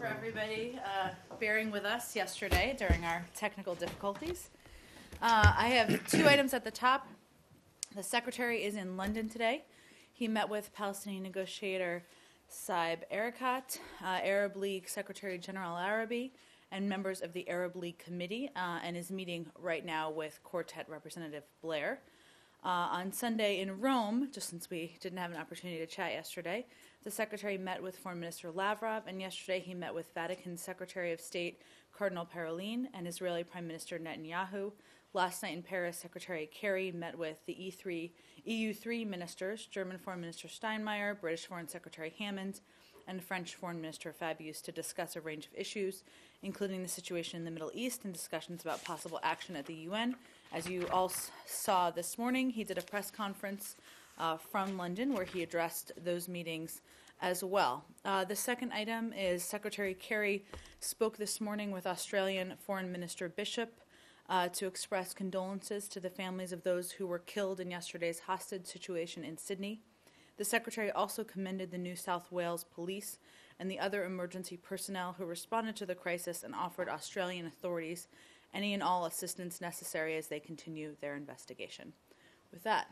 for everybody bearing with us yesterday during our technical difficulties. I have two items at the top. The Secretary is in London today. He met with Palestinian negotiator Saeb Erekat, Arab League Secretary General Arabi, and members of the Arab League Committee, and is meeting right now with Quartet Representative Blair. On Sunday in Rome, just since we didn't have an opportunity to chat yesterday, the Secretary met with Foreign Minister Lavrov, and yesterday he met with Vatican Secretary of State Cardinal Parolin and Israeli Prime Minister Netanyahu. Last night in Paris, Secretary Kerry met with the EU3 ministers, German Foreign Minister Steinmeier, British Foreign Secretary Hammond, and French Foreign Minister Fabius to discuss a range of issues, including the situation in the Middle East and discussions about possible action at the UN. As you all saw this morning, he did a press conference from London where he addressed those meetings as well. The second item is Secretary Kerry spoke this morning with Australian Foreign Minister Bishop to express condolences to the families of those who were killed in yesterday's hostage situation in Sydney. The Secretary also commended the New South Wales Police and the other emergency personnel who responded to the crisis and offered Australian authorities any and all assistance necessary as they continue their investigation. With that.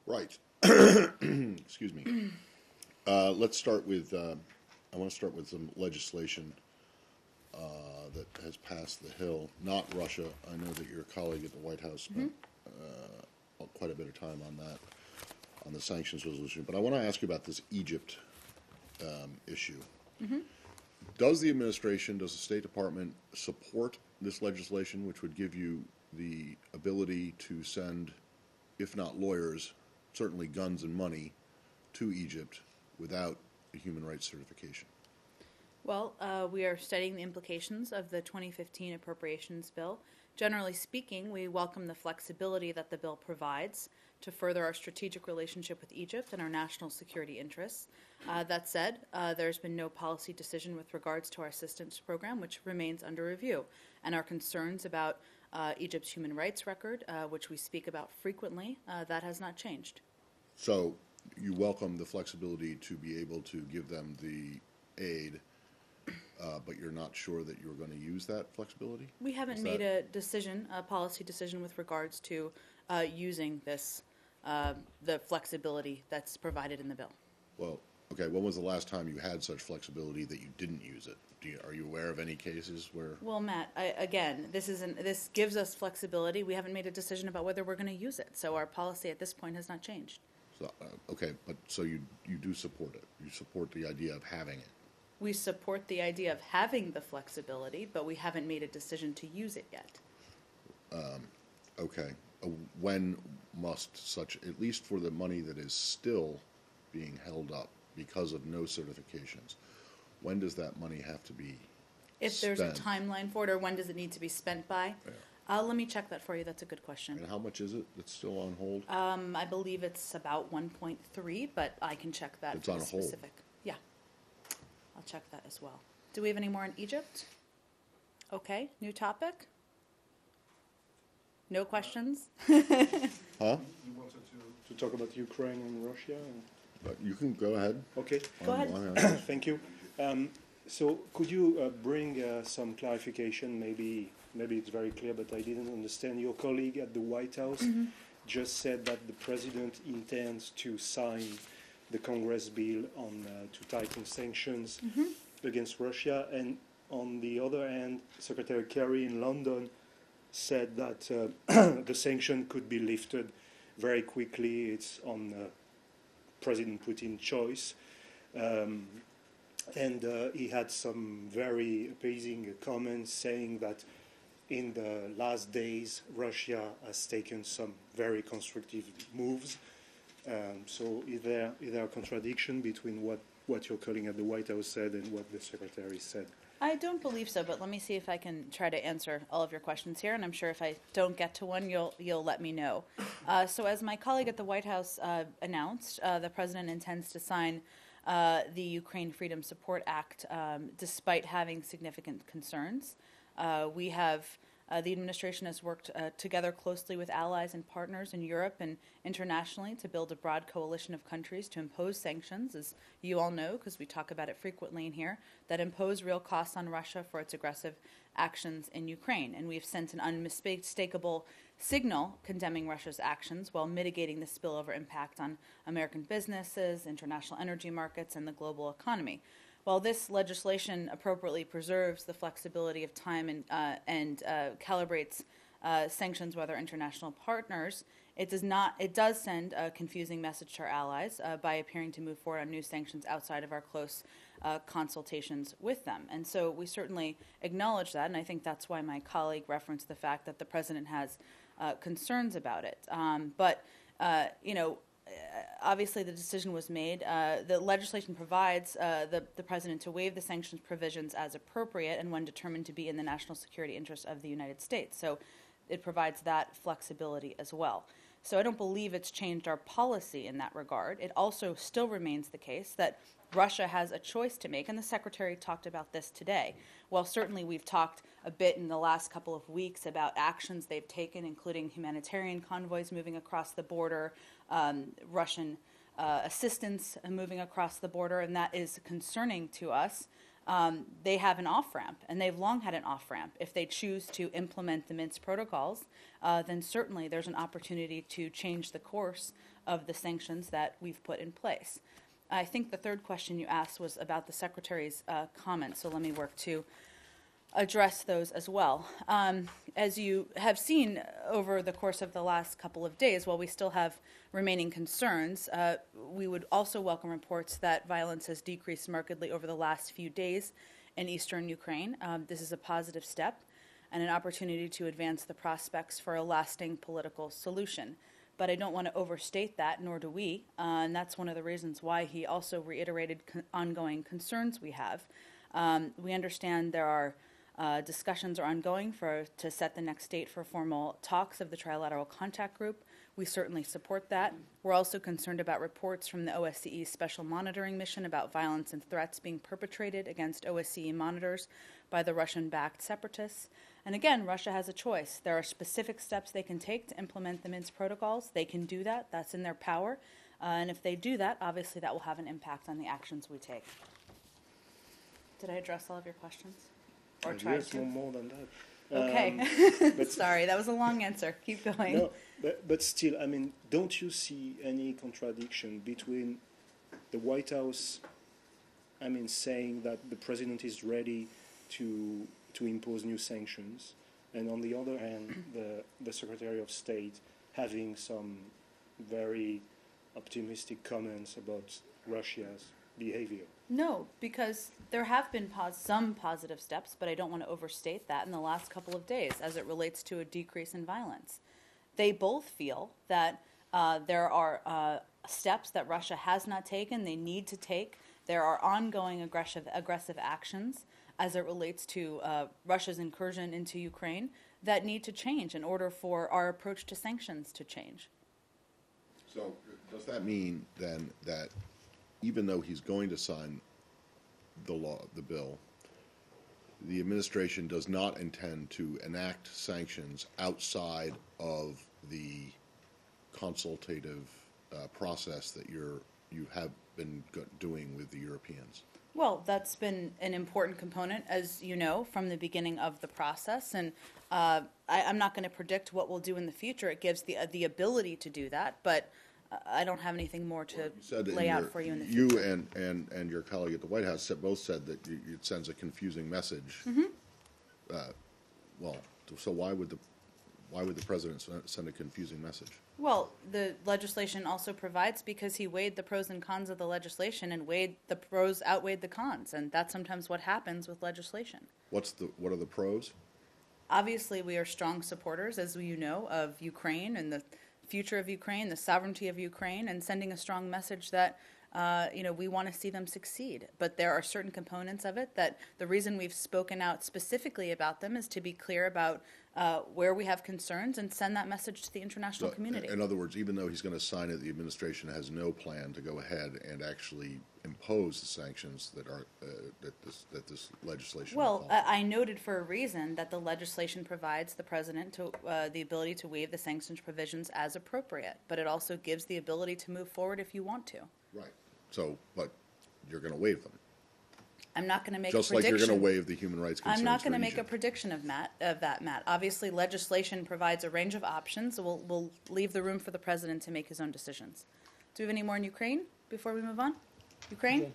Right. Excuse me. Let's start with, I want to start with some legislation that has passed the Hill, not Russia. I know that your colleague at the White House spent quite a bit of time on that, on the sanctions resolution. But I want to ask you about this Egypt issue. Does the administration, does the State Department support this legislation, which would give you the ability to send, if not lawyers, certainly guns and money to Egypt without a human rights certification? Well, we are studying the implications of the 2015 appropriations bill. Generally speaking, we welcome the flexibility that the bill provides to further our strategic relationship with Egypt and our national security interests. That said, there's been no policy decision with regards to our assistance program, which remains under review, and our concerns about Egypt's human rights record, which we speak about frequently, that has not changed. So you welcome the flexibility to be able to give them the aid, but you're not sure that you're going to use that flexibility? We haven't made a decision, a policy decision with regards to using this, the flexibility that's provided in the bill. Well, okay, when was the last time you had such flexibility that you didn't use it? Are you aware of any cases where? Well, Matt, again, this gives us flexibility. We haven't made a decision about whether we're going to use it, so our policy at this point has not changed. So, okay, but so you do support it. You support the idea of having it. We support the idea of having the flexibility, but we haven't made a decision to use it yet. Okay. When must such, at least for the money that is still being held up because of no certifications, when does that money have to be If spent? there's a timeline for it, or when does it need to be spent by? Yeah. Let me check that for you. That's a good question. And how much is it that's still on hold? I believe it's about 1.3, but I can check that. It's on hold. Specific. Yeah, I'll check that as well. Do we have any more in Egypt? Okay, new topic? No questions? Huh? You wanted to talk about Ukraine and Russia? But you can go ahead. Okay. Go ahead. Thank you. So could you bring some clarification? Maybe it's very clear, but I didn't understand. Your colleague at the White House just said that the president intends to sign the Congress bill on to tighten sanctions against Russia, and on the other hand, Secretary Kerry in London said that the sanction could be lifted very quickly. It's on President Putin's choice. And he had some very appeasing comments saying that in the last days, Russia has taken some very constructive moves. So is there a contradiction between what your colleague at the White House said and what the Secretary said? I don't believe so, but let me see if I can try to answer all of your questions here, and I'm sure if I don't get to one, you'll let me know. So as my colleague at the White House announced, the President intends to sign the Ukraine Freedom Support Act despite having significant concerns. We have The administration has worked together closely with allies and partners in Europe and internationally to build a broad coalition of countries to impose sanctions, as you all know, because we talk about it frequently in here, that impose real costs on Russia for its aggressive actions in Ukraine. And we've sent an unmistakable signal condemning Russia's actions while mitigating the spillover impact on American businesses, international energy markets, and the global economy. While this legislation appropriately preserves the flexibility of time and calibrates sanctions with our international partners, it does send a confusing message to our allies by appearing to move forward on new sanctions outside of our close consultations with them. And so we certainly acknowledge that, and I think that's why my colleague referenced the fact that the president has concerns about it. Obviously the decision was made. The legislation provides the president to waive the sanctions provisions as appropriate and when determined to be in the national security interest of the United States. So it provides that flexibility as well. So I don't believe it's changed our policy in that regard. It also still remains the case that Russia has a choice to make, and the Secretary talked about this today. Well, certainly we've talked a bit in the last couple of weeks about actions they've taken, including humanitarian convoys moving across the border, Russian assistance moving across the border, and that is concerning to us. They have an off-ramp, and they've long had an off-ramp. If they choose to implement the Minsk protocols, then certainly there's an opportunity to change the course of the sanctions that we've put in place. I think the third question you asked was about the Secretary's comments, so let me work to address those as well. As you have seen over the course of the last couple of days, while we still have remaining concerns, we would also welcome reports that violence has decreased markedly over the last few days in eastern Ukraine. This is a positive step and an opportunity to advance the prospects for a lasting political solution. But I don't want to overstate that, nor do we, and that's one of the reasons why he also reiterated ongoing concerns we have. We understand there are discussions are ongoing to set the next date for formal talks of the Trilateral Contact Group. We certainly support that. We're also concerned about reports from the OSCE Special Monitoring Mission about violence and threats being perpetrated against OSCE monitors by the Russian-backed separatists. And again, Russia has a choice. There are specific steps they can take to implement the Minsk protocols. They can do that. That's in their power. And if they do that, obviously that will have an impact on the actions we take. Did I address all of your questions? Or tried Yes, to? more than that. Okay. But Sorry, that was a long answer. Keep going. No, but still, I mean, don't you see any contradiction between the White House, I mean, saying that the president is ready to impose new sanctions, and on the other hand, the Secretary of State having some very optimistic comments about Russia's behavior? No, because there have been some positive steps, but I don't want to overstate that in the last couple of days as it relates to a decrease in violence. They both feel that there are steps that Russia has not taken, they need to take. There are ongoing aggressive actions as it relates to Russia's incursion into Ukraine that need to change in order for our approach to sanctions to change. So does that mean then that even though he's going to sign the bill, the administration does not intend to enact sanctions outside of the consultative process that you have been doing with the Europeans? Well, that's been an important component, as you know, from the beginning of the process. And I'm not going to predict what we'll do in the future. It gives the ability to do that, but I don't have anything more to lay out for you in the future. You and your colleague at the White House both said that it sends a confusing message. So why would the president send a confusing message? Well, the legislation also provides, because he weighed the pros and cons of the legislation, and the pros outweighed the cons, and that's sometimes what happens with legislation. What are the pros? Obviously, we are strong supporters, as you know, of Ukraine and the future of Ukraine, the sovereignty of Ukraine, and sending a strong message that we want to see them succeed. But there are certain components of it that the reason we've spoken out specifically about them is to be clear about where we have concerns and send that message to the international community. In other words, even though he's going to sign it, the administration has no plan to go ahead and actually impose the sanctions that are that this legislation. Well, I noted for a reason that the legislation provides the president to the ability to waive the sanctions provisions as appropriate, but it also gives the ability to move forward if you want to. Right. So, but you're going to waive them. I'm not going to make Just a prediction. like you're going to waive the human rights concerns. I'm not going to for make a Egypt. prediction of that, Matt. Obviously, legislation provides a range of options. So we'll leave the room for the president to make his own decisions. Do we have any more in Ukraine before we move on? Ukraine? Okay.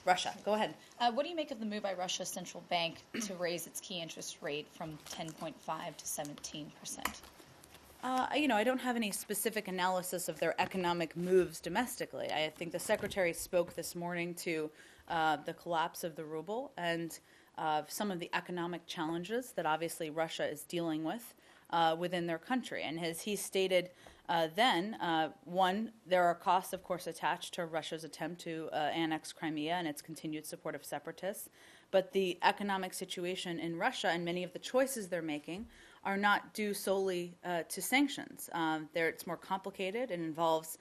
Russia. Go ahead. What do you make of the move by Russia's central bank to raise its key interest rate from 10.5 to 17%? I don't have any specific analysis of their economic moves domestically. I think the secretary spoke this morning to the collapse of the ruble and some of the economic challenges that obviously Russia is dealing with within their country. And as he stated one, there are costs, of course, attached to Russia's attempt to annex Crimea and its continued support of separatists. But the economic situation in Russia and many of the choices they're making are not due solely to sanctions. It's more complicated. It involves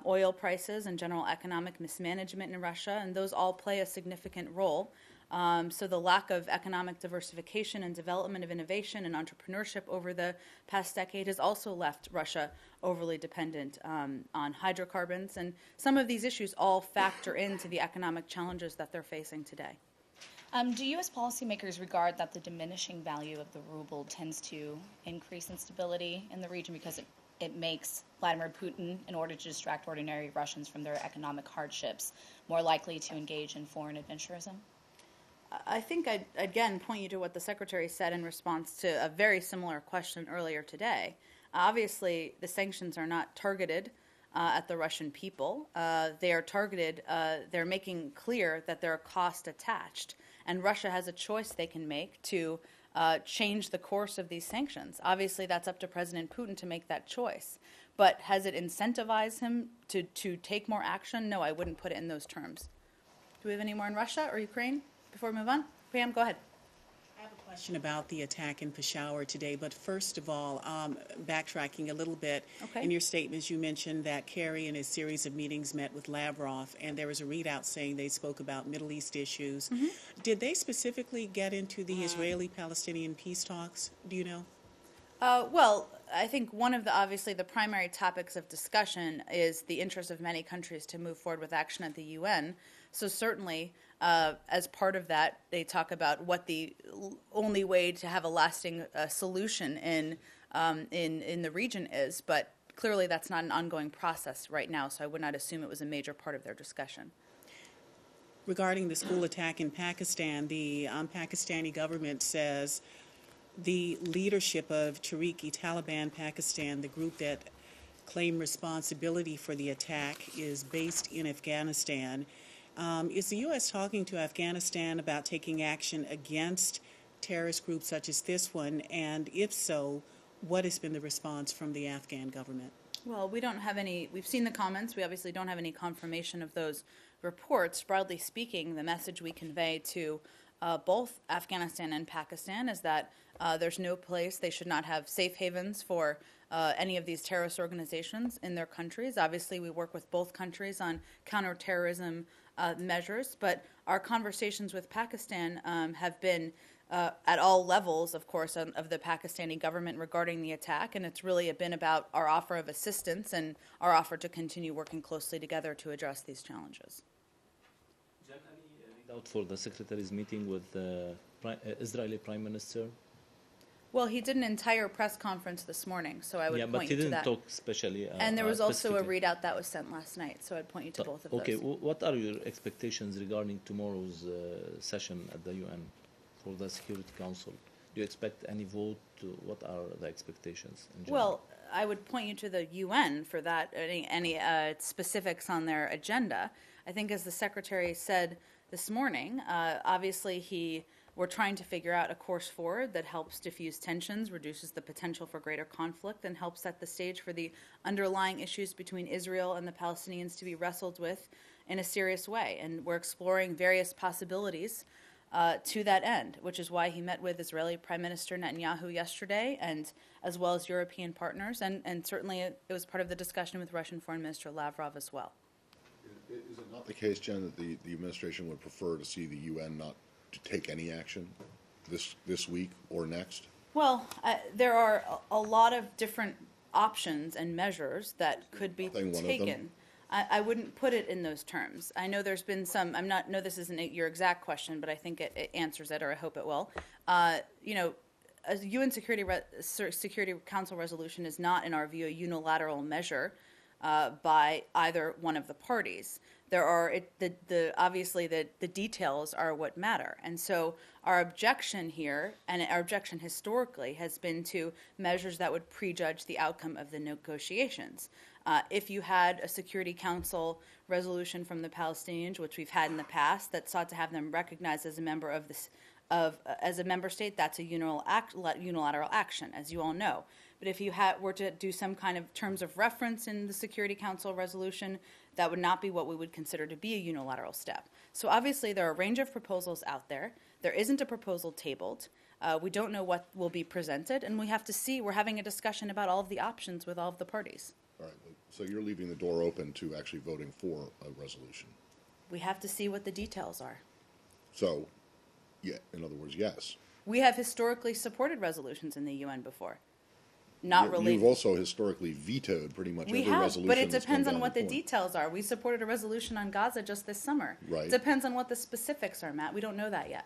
oil prices and general economic mismanagement in Russia, and those all play a significant role. So the lack of economic diversification and development of innovation and entrepreneurship over the past decade has also left Russia overly dependent on hydrocarbons, and some of these issues all factor into the economic challenges that they're facing today. Do U.S. policymakers regard that the diminishing value of the ruble tends to increase instability in the region because it makes Vladimir Putin, in order to distract ordinary Russians from their economic hardships, more likely to engage in foreign adventurism? I think I'd again point you to what the Secretary said in response to a very similar question earlier today. Obviously, the sanctions are not targeted at the Russian people. They are targeted, they're making clear that there are costs attached, and Russia has a choice they can make to change the course of these sanctions. Obviously, that's up to President Putin to make that choice. But has it incentivized him to take more action? No, I wouldn't put it in those terms. Do we have any more in Russia or Ukraine before we move on? Pam, go ahead. I have a question about the attack in Peshawar today, but first of all, backtracking a little bit, Okay. In your statements you mentioned that Kerry in a series of meetings met with Lavrov, and there was a readout saying they spoke about Middle East issues. Mm-hmm. Did they specifically get into the Israeli-Palestinian peace talks? Do you know? Well, I think one of obviously the primary topics of discussion is the interest of many countries to move forward with action at the UN. So certainly, as part of that, they talk about what the only way to have a lasting solution in the region is. But clearly, that's not an ongoing process right now. So I would not assume it was a major part of their discussion. Regarding the school attack in Pakistan, the Pakistani government says the leadership of Tehreek-e-Taliban Pakistan, the group that claimed responsibility for the attack, is based in Afghanistan. Is the U.S. talking to Afghanistan about taking action against terrorist groups such as this one? And if so, what has been the response from the Afghan government? Well, we don't have any, we've seen the comments. We obviously don't have any confirmation of those reports. Broadly speaking, the message we convey to both Afghanistan and Pakistan is that there's no place, they should not have safe havens for any of these terrorist organizations in their countries. Obviously, we work with both countries on counterterrorism measures, but our conversations with Pakistan have been at all levels, of course, of the Pakistani government regarding the attack, and it's really been about our offer of assistance and our offer to continue working closely together to address these challenges. Do you have any readout for the Secretary's meeting with the Israeli Prime Minister? Well, he did an entire press conference this morning, so I would but point he you to didn't that. talk specially. And there was also a specifically. readout that was sent last night, so I'd point you to both of Okay, those. what are your expectations regarding tomorrow's session at the UN for the Security Council? Do you expect any vote? What are the expectations in general? Well, I would point you to the UN for that, any specifics on their agenda. I think as the Secretary said this morning, obviously he We're trying to figure out a course forward that helps diffuse tensions, reduces the potential for greater conflict, and helps set the stage for the underlying issues between Israel and the Palestinians to be wrestled with in a serious way. And we're exploring various possibilities to that end, which is why he met with Israeli Prime Minister Netanyahu yesterday, and as well as European partners, and certainly it was part of the discussion with Russian Foreign Minister Lavrov as well. Is it not the case, Jen, that the administration would prefer to see the UN not to take any action this week or next? Well, there are a lot of different options and measures that could be One of them? taken. I wouldn't put it in those terms. I know there's been some. No, this isn't your exact question, but I think it answers it, or I hope it will. You know, a UN Security Council resolution is not, in our view, a unilateral measure by either one of the parties. There are obviously the details are what matter, and so our objection here, and our objection historically, has been to measures that would prejudge the outcome of the negotiations. If you had a Security Council resolution from the Palestinians, which we've had in the past, that sought to have them recognized as a member of this, as a member state, that's a unilateral action, as you all know. But if you were to do some kind of terms of reference in the Security Council resolution, that would not be what we would consider to be a unilateral step. So obviously there are a range of proposals out there. There isn't a proposal tabled. We don't know what will be presented, and we have to see. We're having a discussion about all of the options with all of the parties. All right, so you're leaving the door open to actually voting for a resolution. We have to see what the details are. So, yeah, in other words, yes. We have historically supported resolutions in the UN before. Not related. You've also historically vetoed pretty much every resolution. But it that's depends come on down what the before. details are. We supported a resolution on Gaza just this summer. Right. It depends on what the specifics are, Matt. We don't know that yet.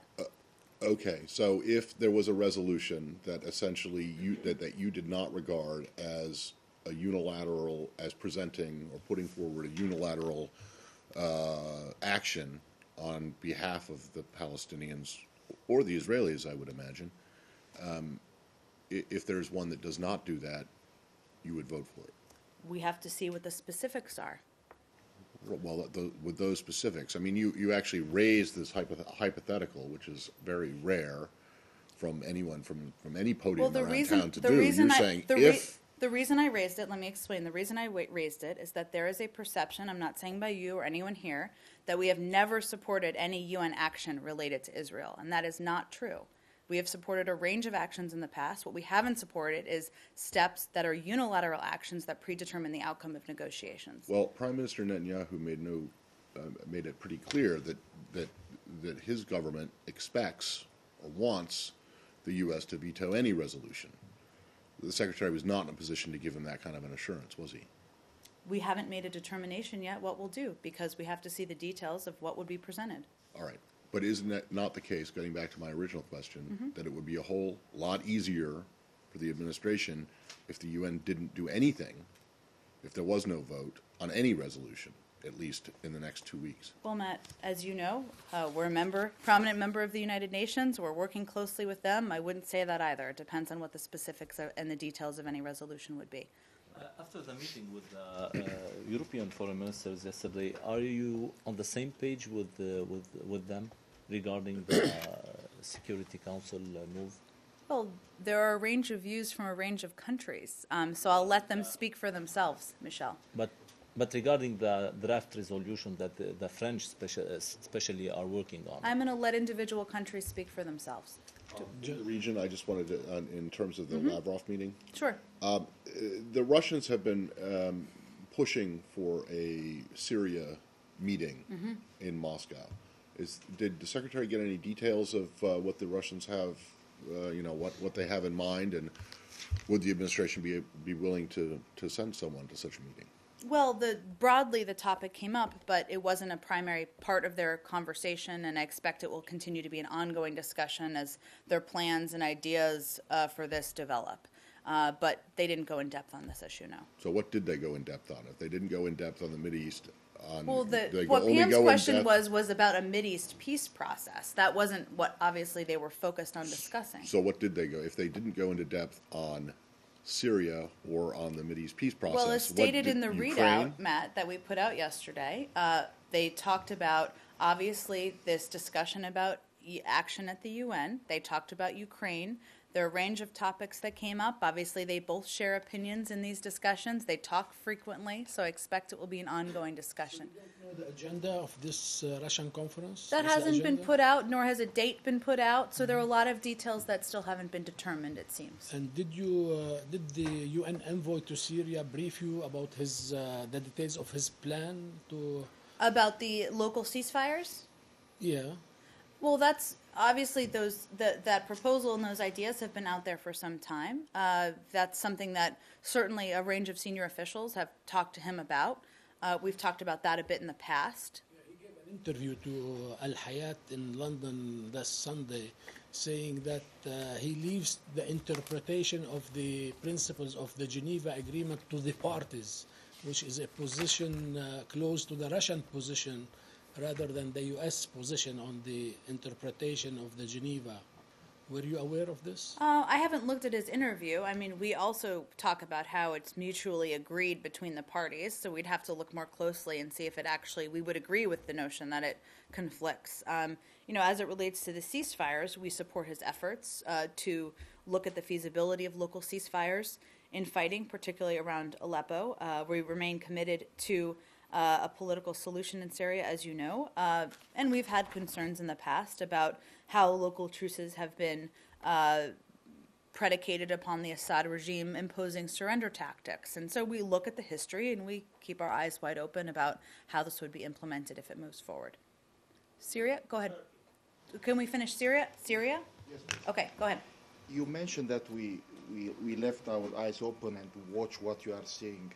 Okay, so if there was a resolution that essentially that you did not regard as a unilateral, as presenting or putting forward a unilateral action on behalf of the Palestinians or the Israelis, I would imagine, if there's one that does not do that, you would vote for it. We have to see what the specifics are. Well, with those specifics, I mean, you actually raised this hypothetical, which is very rare from anyone from any podium around town to do. You're saying the reason I raised it, let me explain. The reason I raised it is that there is a perception, I'm not saying by you or anyone here, that we have never supported any UN action related to Israel, and that is not true. We have supported a range of actions in the past. What we haven't supported is steps that are unilateral actions that predetermine the outcome of negotiations. Well, Prime Minister Netanyahu made it pretty clear that his government expects or wants the U.S. to veto any resolution. The Secretary was not in a position to give him that kind of an assurance, was he? We haven't made a determination yet what we'll do, because we have to see the details of what would be presented. All right. But isn't that not the case, getting back to my original question, that it would be a whole lot easier for the administration if the UN didn't do anything, if there was no vote on any resolution, at least in the next 2 weeks? Well, Matt, as you know, we're a prominent member of the United Nations. We're working closely with them. I wouldn't say that either. It depends on what the specifics and the details of any resolution would be. After the meeting with the European foreign ministers yesterday, are you on the same page with them regarding the Security Council move? Well, there are a range of views from a range of countries, so I'll let them speak for themselves, Michel. But regarding the draft resolution that the French especially are working on, I'm going to let individual countries speak for themselves. The region, I just wanted to, in terms of the Lavrov meeting, Sure. the Russians have been pushing for a Syria meeting in Moscow. Did the Secretary get any details of what the Russians have, what they have in mind, and would the administration be willing to send someone to such a meeting? Well, broadly the topic came up, but it wasn't a primary part of their conversation, and I expect it will continue to be an ongoing discussion as their plans and ideas for this develop. But they didn't go in depth on this issue, no. So what did they go in depth on? If they didn't go in depth on the Mideast, well, what Pam's question was about a Mideast peace process. That wasn't what obviously they were focused on discussing. So what did they go? If they didn't go into depth on Syria or on the Mideast peace process, well, as stated in the Ukraine? readout, Matt, that we put out yesterday, they talked about obviously this discussion about action at the UN. They talked about Ukraine. There are a range of topics that came up. Obviously, they both share opinions in these discussions. They talk frequently, so I expect it will be an ongoing discussion. You don't know the agenda of this Russian conference? That What's the hasn't been agenda? put out, nor has a date been put out, so there are a lot of details that still haven't been determined, it seems. And did the UN envoy to Syria brief you about his the details of his plan to? About the local ceasefires? Yeah. Well, that's obviously that proposal and those ideas have been out there for some time. That's something that certainly a range of senior officials have talked to him about. We've talked about that a bit in the past. He gave an interview to Al Hayat in London last Sunday, saying that he leaves the interpretation of the principles of the Geneva Agreement to the parties, which is a position close to the Russian position rather than the U.S. position on the interpretation of the Geneva. Were you aware of this? I haven't looked at his interview. I mean, we also talk about how it's mutually agreed between the parties, so we'd have to look more closely and see if it actually, we would agree with the notion that it conflicts. As it relates to the ceasefires, we support his efforts to look at the feasibility of local ceasefires in fighting, particularly around Aleppo. We remain committed to a political solution in Syria, as you know, and we've had concerns in the past about how local truces have been predicated upon the Assad regime imposing surrender tactics. And so we look at the history and we keep our eyes wide open about how this would be implemented if it moves forward. Syria, go ahead. Can we finish Syria? Syria? Yes. Okay, go ahead. You mentioned that we left our eyes open and watch what you are saying.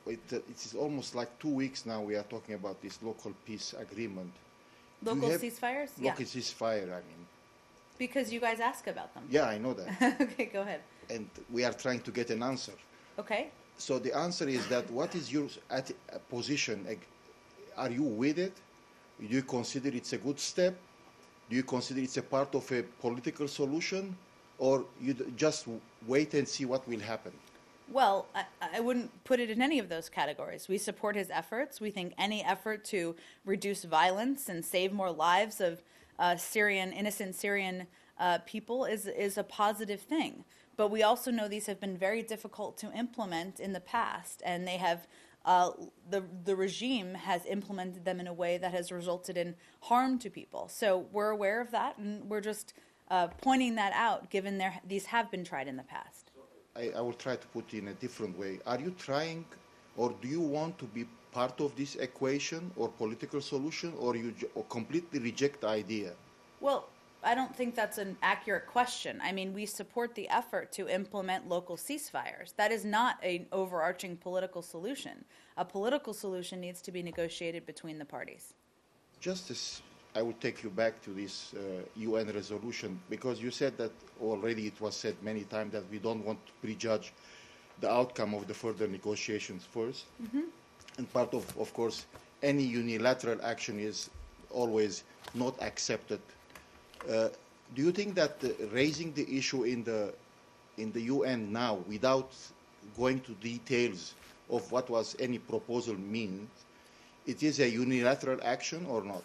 It is almost like 2 weeks now we are talking about this local peace agreement. Local ceasefires? Local ceasefire, I mean. Because you guys ask about them. Yeah, I know that. Okay, go ahead. And we are trying to get an answer. Okay. So the answer is that what is your position? Are you with it? Do you consider it's a good step? Do you consider it's a part of a political solution? Or you just wait and see what will happen? Well, I wouldn't put it in any of those categories. We support his efforts. We think any effort to reduce violence and save more lives of innocent Syrian people is a positive thing. But we also know these have been very difficult to implement in the past, and they have the regime has implemented them in a way that has resulted in harm to people. So we're aware of that, and we're just pointing that out, given these have been tried in the past. I will try to put it in a different way. Are you trying, or do you want to be part of this equation or political solution, or you completely reject the idea? Well, I don't think that's an accurate question. I mean, we support the effort to implement local ceasefires. That is not an overarching political solution. A political solution needs to be negotiated between the parties. Just as I will take you back to this UN resolution, because you said that already it was said many times that we don't want to prejudge the outcome of the further negotiations first. Mm-hmm. And part of course, any unilateral action is always not accepted. Do you think that raising the issue in the UN now, without going to details of what was any proposal means, it is a unilateral action or not?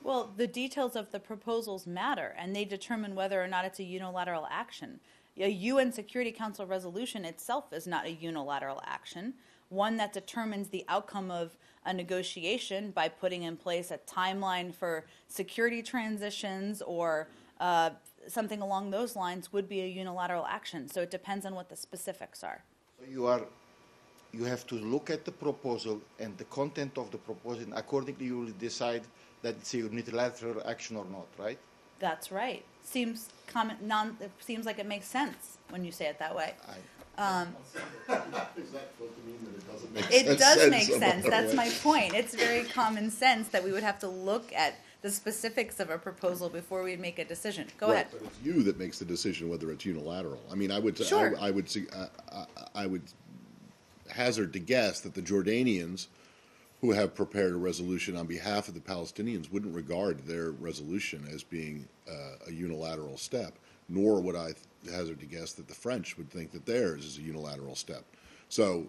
Well, the details of the proposals matter, and they determine whether or not it's a unilateral action. A UN Security Council resolution itself is not a unilateral action, one that determines the outcome of a negotiation by putting in place a timeline for security transitions or something along those lines would be a unilateral action. So it depends on what the specifics are. So you have to look at the proposal and the content of the proposal, and accordingly you will decide that it's a unilateral action or not, right? That's right. Seems it seems like it makes sense when you say it that way. Is that supposed to mean that it doesn't make sense? It does make some sense. other That's way? my point. It's very common sense that we would have to look at the specifics of a proposal before we make a decision. Go Right, ahead. but it's you that makes the decision whether it's unilateral. I mean, I would Sure. I would hazard to guess that the Jordanians, who have prepared a resolution on behalf of the Palestinians, wouldn't regard their resolution as being a unilateral step, nor would I hazard to guess that the French would think that theirs is a unilateral step. So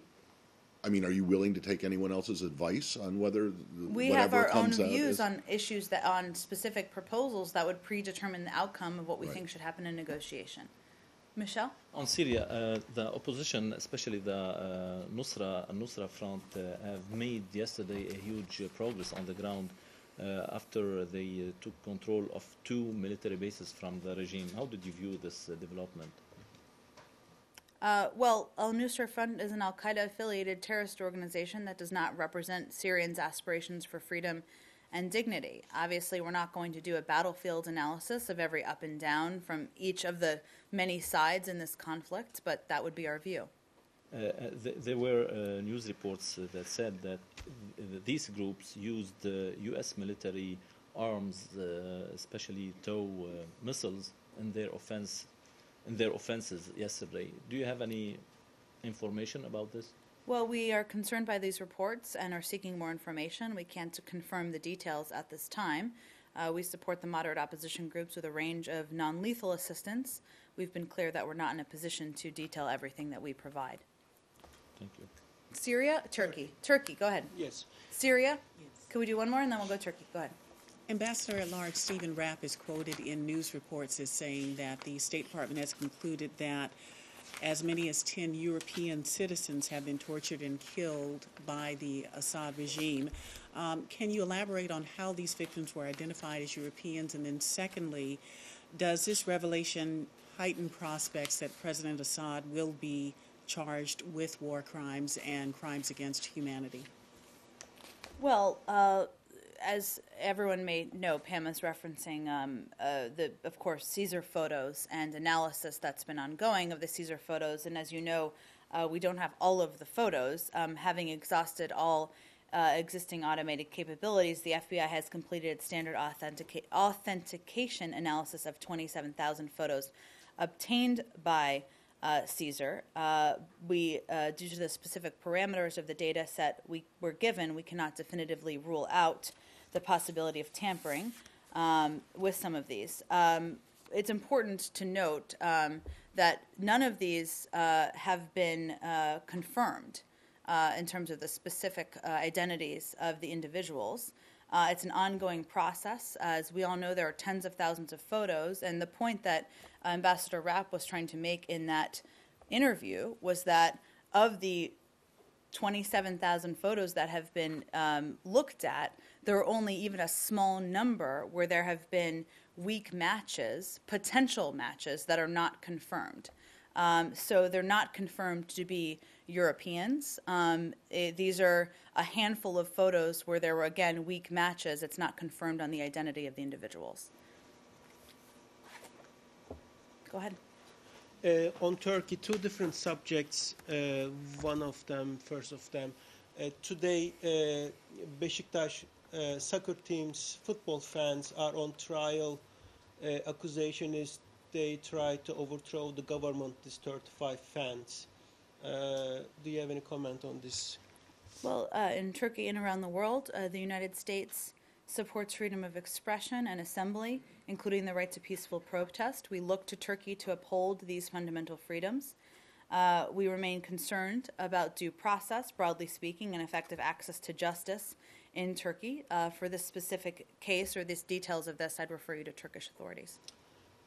I mean, are you willing to take anyone else's advice on whether We whatever have our own comes out views is- on issues that on specific proposals that would predetermine the outcome of what we Right. think should happen in negotiation. Michelle? On Syria, the opposition, especially the Nusra Front, have made yesterday a huge progress on the ground after they took control of 2 military bases from the regime. How did you view this development? Well, al-Nusra Front is an al-Qaeda-affiliated terrorist organization that does not represent Syrians' aspirations for freedom and dignity. Obviously, we're not going to do a battlefield analysis of every up and down from each of the many sides in this conflict, but that would be our view. There were news reports that said that these groups used U.S. military arms, especially TOW missiles, in their offenses yesterday. Do you have any information about this? Well, we are concerned by these reports and are seeking more information. We can't confirm the details at this time. We support the moderate opposition groups with a range of non-lethal assistance. We've been clear that we're not in a position to detail everything that we provide. Thank you. Syria, Turkey. Turkey, go ahead. Yes. Syria, could we do one more and then we'll go Turkey? Go ahead. Ambassador at Large Stephen Rapp is quoted in news reports as saying that the State Department has concluded that as many as 10 European citizens have been tortured and killed by the Assad regime. Can you elaborate on how these victims were identified as Europeans? And then secondly, does this revelation heighten prospects that President Assad will be charged with war crimes and crimes against humanity? Well, as everyone may know, Pam is referencing of course, Caesar photos and analysis that's been ongoing of the Caesar photos. And as you know, we don't have all of the photos. Having exhausted all existing automated capabilities, the FBI has completed its standard authentication analysis of 27,000 photos obtained by Caesar. Due to the specific parameters of the data set we were given, we cannot definitively rule out the possibility of tampering with some of these. It's important to note that none of these have been confirmed in terms of the specific identities of the individuals. It's an ongoing process. As we all know, there are tens of thousands of photos, and the point that Ambassador Rapp was trying to make in that interview was that of the 27,000 photos that have been looked at, there are only even a small number where there have been weak matches, potential matches, that are not confirmed. So they're not confirmed to be Europeans. These are a handful of photos where there were, again, weak matches. It's not confirmed on the identity of the individuals. Go ahead. On Turkey, two different subjects. First of them, today, Beşiktaş soccer team's football fans are on trial. Accusation is they try to overthrow the government, these 35 fans. Do you have any comment on this? Well, in Turkey and around the world, the United States supports freedom of expression and assembly, including the right to peaceful protest. We look to Turkey to uphold these fundamental freedoms. We remain concerned about due process, broadly speaking, and effective access to justice in Turkey. For this specific case or these details of this, I'd refer you to Turkish authorities.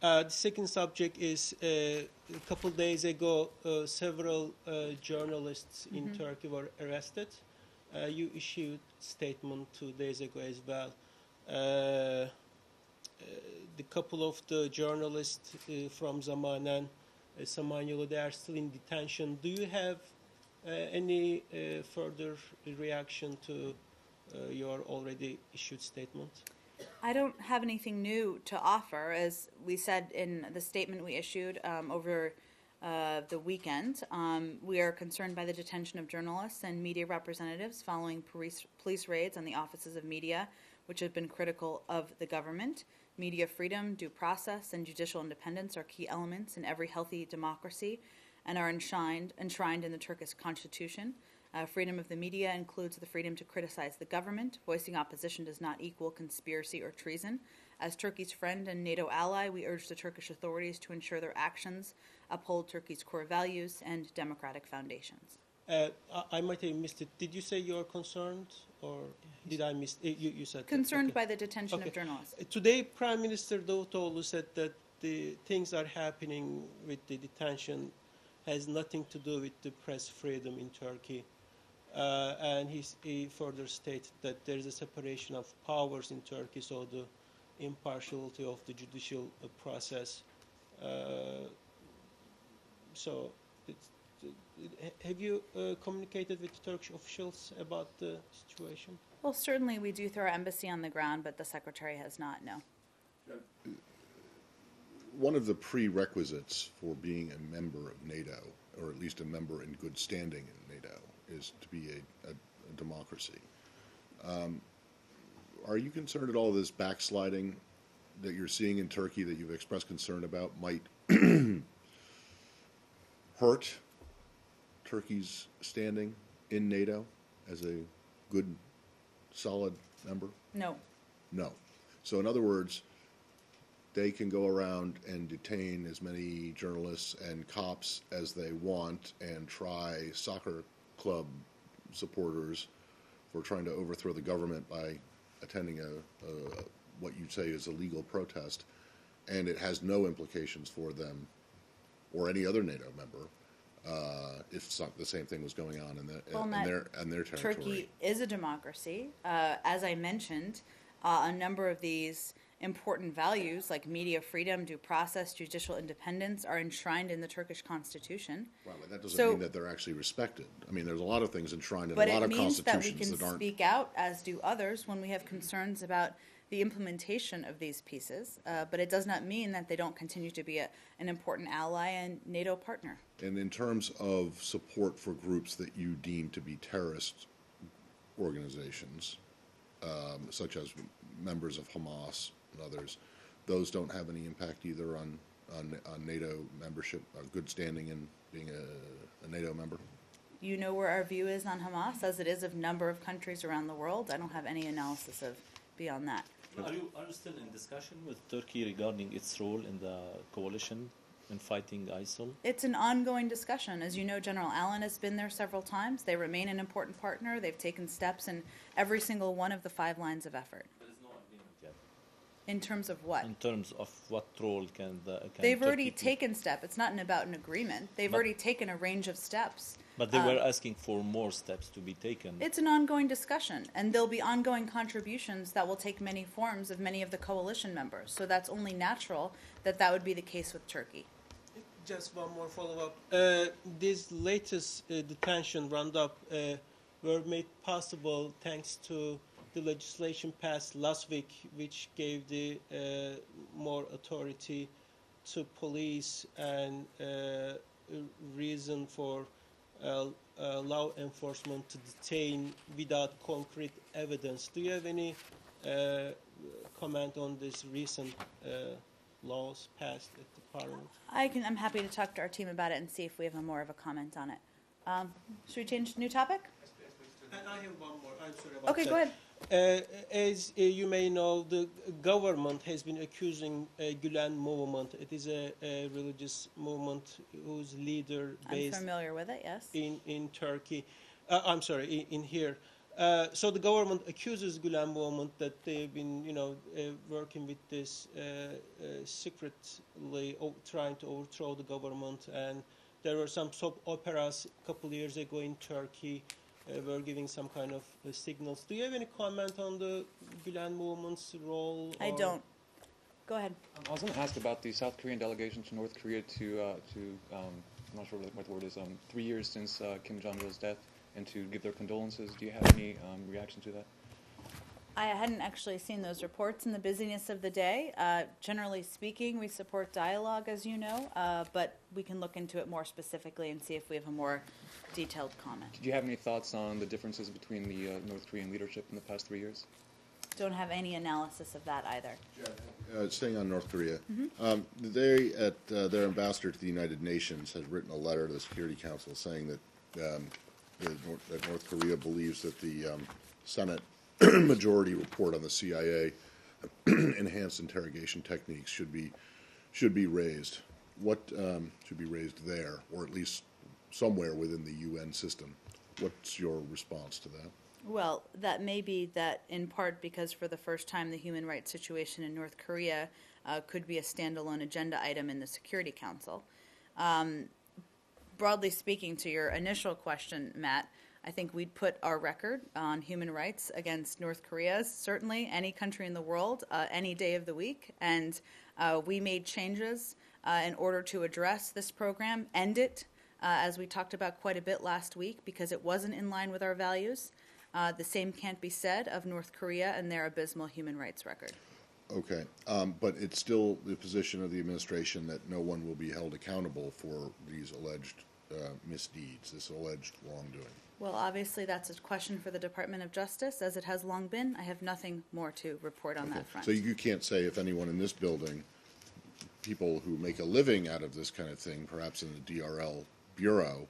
The second subject is a couple days ago, several journalists in Turkey were arrested. You issued a statement 2 days ago as well. The couple of the journalists from Zamanen, Samanyolu, they are still in detention. Do you have any further reaction to your already issued statement? I don't have anything new to offer. As we said in the statement we issued over the weekend, we are concerned by the detention of journalists and media representatives following police raids on the offices of media, which have been critical of the government. Media freedom, due process, and judicial independence are key elements in every healthy democracy and are enshrined in the Turkish constitution. Freedom of the media includes the freedom to criticize the government. Voicing opposition does not equal conspiracy or treason. As Turkey's friend and NATO ally, we urge the Turkish authorities to ensure their actions uphold Turkey's core values and democratic foundations. I might have missed it. Did you say you are concerned, or did I miss? You said that. Concerned Okay. by the detention Okay. of journalists. Today, Prime Minister Davutoglu said that the things are happening with the detention has nothing to do with the press freedom in Turkey. And he further stated that there is a separation of powers in Turkey, so the impartiality of the judicial process. So, have you communicated with Turkish officials about the situation? Well, certainly we do through our embassy on the ground, but the secretary has not, no. One of the prerequisites for being a member of NATO, or at least a member in good standing in NATO, is to be a democracy. Are you concerned at all this backsliding that you're seeing in Turkey that you've expressed concern about might hurt Turkey's standing in NATO as a good, solid member? No. No. So in other words, they can go around and detain as many journalists and cops as they want and try soccer club supporters for trying to overthrow the government by attending what you say is a legal protest, and it has no implications for them or any other NATO member if the same thing was going on in their territory. Turkey is a democracy. As I mentioned, a number of these important values like media freedom, due process, judicial independence are enshrined in the Turkish constitution. Well, but that doesn't mean that they're actually respected. I mean, there's a lot of things enshrined in But a lot it of means that we constitutions can aren't. speak out, as do others, when we have concerns about the implementation of these pieces. But it does not mean that they don't continue to be an important ally and NATO partner. And in terms of support for groups that you deem to be terrorist organizations, such as members of Hamas and others, those don't have any impact either on NATO membership, good standing in being a NATO member? You know where our view is on Hamas, as it is of a number of countries around the world. I don't have any analysis of beyond that. Are you still in discussion with Turkey regarding its role in the coalition in fighting ISIL? It's an ongoing discussion. As you know, General Allen has been there several times. They remain an important partner. They've taken steps in every single one of the 5 lines of effort. There is no agreement yet. In terms of what? In terms of what role can They've Turkey already play? taken steps. It's not about an agreement. They've already taken a range of steps. But they were asking for more steps to be taken. It's an ongoing discussion, and there'll be ongoing contributions that will take many forms of many of the coalition members. So that's only natural that that would be the case with Turkey. Just one more follow-up. This latest detention roundup were made possible thanks to the legislation passed last week, which gave the more authority to police and reason for law enforcement to detain without concrete evidence. Do you have any comment on this recent laws passed at the Parliament? I'm happy to talk to our team about it and see if we have more of a comment on it. Should we change new topic? I have one more. I'm sorry about Okay, that. go ahead. As you may know, the government has been accusing Gülen movement. It is a religious movement whose leader I'm based familiar with it, yes. in Turkey. I'm sorry, in here. So the government accuses Gülen movement that they've been, working with this secretly trying to overthrow the government. And there were some soap operas a couple of years ago in Turkey. Were giving some kind of signals. Do you have any comment on the Gülen movement's role? I don't. Go ahead. I was going to ask about the South Korean delegation to North Korea I'm not sure what the word is, 3 years since Kim Jong-il's death, and to give their condolences. Do you have any reaction to that? I hadn't actually seen those reports in the busyness of the day. Generally speaking, we support dialogue, as you know, but we can look into it more specifically and see if we have a more detailed comment. Did you have any thoughts on the differences between the North Korean leadership in the past 3 years? Don't have any analysis of that either. Staying on North Korea, they, at their ambassador to the United Nations, has written a letter to the Security Council saying that North Korea believes that the Senate majority report on the CIA enhanced interrogation techniques should be raised. What should be raised there, or at least somewhere within the UN system. What's your response to that? Well, that may be that in part because for the first time the human rights situation in North Korea could be a standalone agenda item in the Security Council. Broadly speaking, to your initial question, Matt, I think we'd put our record on human rights against North Korea's, certainly any country in the world, any day of the week. And we made changes in order to address this program, end it, as we talked about quite a bit last week, because it wasn't in line with our values. The same can't be said of North Korea and their abysmal human rights record. Okay, but it's still the position of the administration that no one will be held accountable for these alleged misdeeds, this alleged wrongdoing. Well, obviously that's a question for the Department of Justice, as it has long been. I have nothing more to report on that front. So you can't say if anyone in this building, people who make a living out of this kind of thing, perhaps in the DRL Bureau,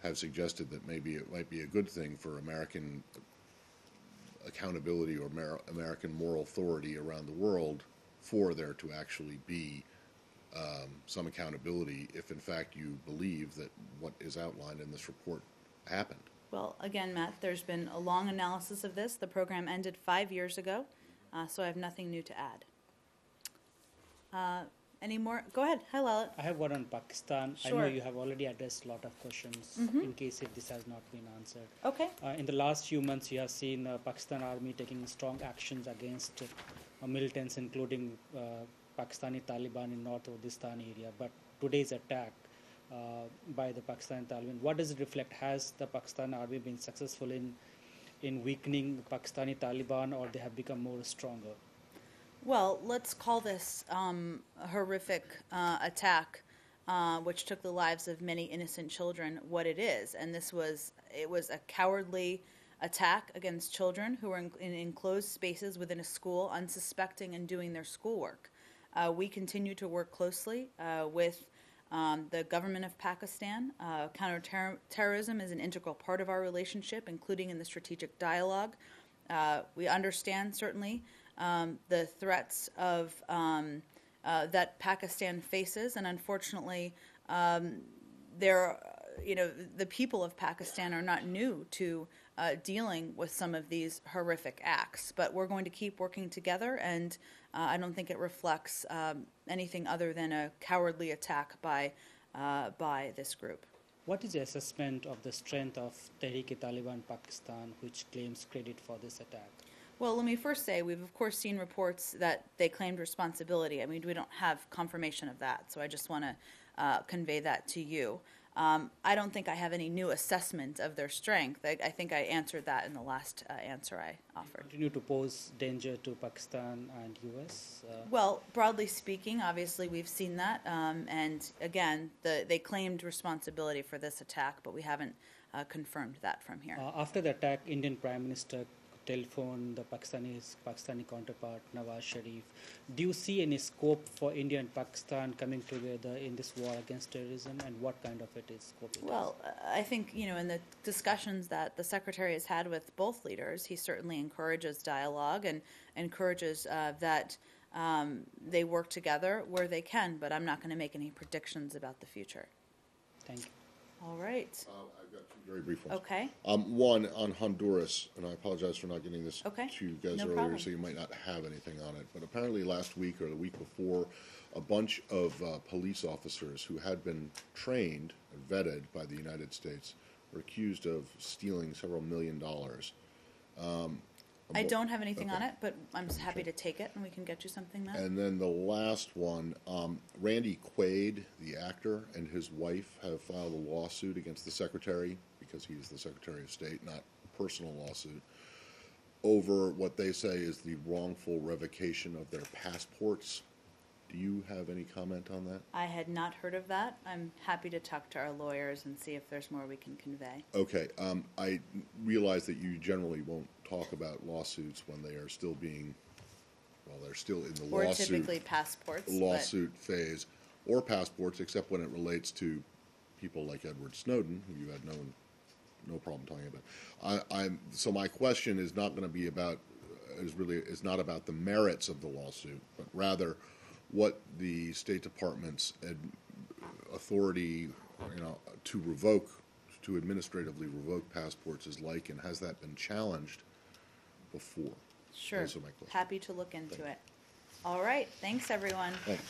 have suggested that maybe it might be a good thing for American accountability or American moral authority around the world for there to actually be some accountability if in fact you believe that what is outlined in this report happened. Well, again, Matt, there's been a long analysis of this. The program ended 5 years ago, so I have nothing new to add. Any more? Go ahead. Hi, Lalit. I have one on Pakistan. Sure. I know you have already addressed a lot of questions in case if this has not been answered. Okay. In the last few months, you have seen Pakistan Army taking strong actions against militants, including Pakistani Taliban in North Waziristan area. But today's attack by the Pakistani Taliban, what does it reflect? Has the Pakistan Army been successful in weakening the Pakistani Taliban, or they have become more stronger? Well, let's call this a horrific attack, which took the lives of many innocent children, what it is. And it was a cowardly attack against children who were in enclosed spaces within a school, unsuspecting and doing their schoolwork. We continue to work closely with the government of Pakistan. Counterterrorism is an integral part of our relationship, including in the strategic dialogue. We understand, certainly, the threats of that Pakistan faces, and unfortunately, the people of Pakistan are not new to dealing with some of these horrific acts. But we're going to keep working together, and I don't think it reflects anything other than a cowardly attack by this group. What is the assessment of the strength of Tehreek-e-Taliban Pakistan, which claims credit for this attack? Well, let me first say we've, of course, seen reports that they claimed responsibility. I mean, we don't have confirmation of that, so I just want to convey that to you. I don't think I have any new assessment of their strength. I think I answered that in the last answer I offered. Continue to pose danger to Pakistan and U.S.? Well, broadly speaking, obviously we've seen that. And again, they claimed responsibility for this attack, but we haven't confirmed that from here. After the attack, Indian Prime Minister telephoned the Pakistani counterpart, Nawaz Sharif. Do you see any scope for India and Pakistan coming together in this war against terrorism, and what kind of scope? Well, I think, in the discussions that the Secretary has had with both leaders, he certainly encourages dialogue and encourages that they work together where they can, but I'm not going to make any predictions about the future. Thank you. All right. I've got two very brief ones. Okay. One on Honduras, and I apologize for not getting this Okay. to you guys No earlier, problem. so you might not have anything on it. But apparently last week or the week before, a bunch of police officers who had been trained and vetted by the United States were accused of stealing several $1 million. I don't have anything Okay. on it, but I'm happy to take it, and we can get you something then. And then the last one, Randy Quaid, the actor, and his wife have filed a lawsuit against the Secretary, because he's the Secretary of State, not a personal lawsuit, over what they say is the wrongful revocation of their passports. Do you have any comment on that? I had not heard of that. I'm happy to talk to our lawyers and see if there's more we can convey. Okay, I realize that you generally won't talk about lawsuits when they are still being, well, they're still in the Or lawsuit. typically passports. Lawsuit phase, or passports, except when it relates to people like Edward Snowden, who you had no problem talking about. So my question is not going to be about, is not about the merits of the lawsuit, but rather what the State Department's authority to administratively revoke passports is like, and has that been challenged before? Sure. Those are my questions. Happy to look into it. All right. Thanks, everyone. Thanks.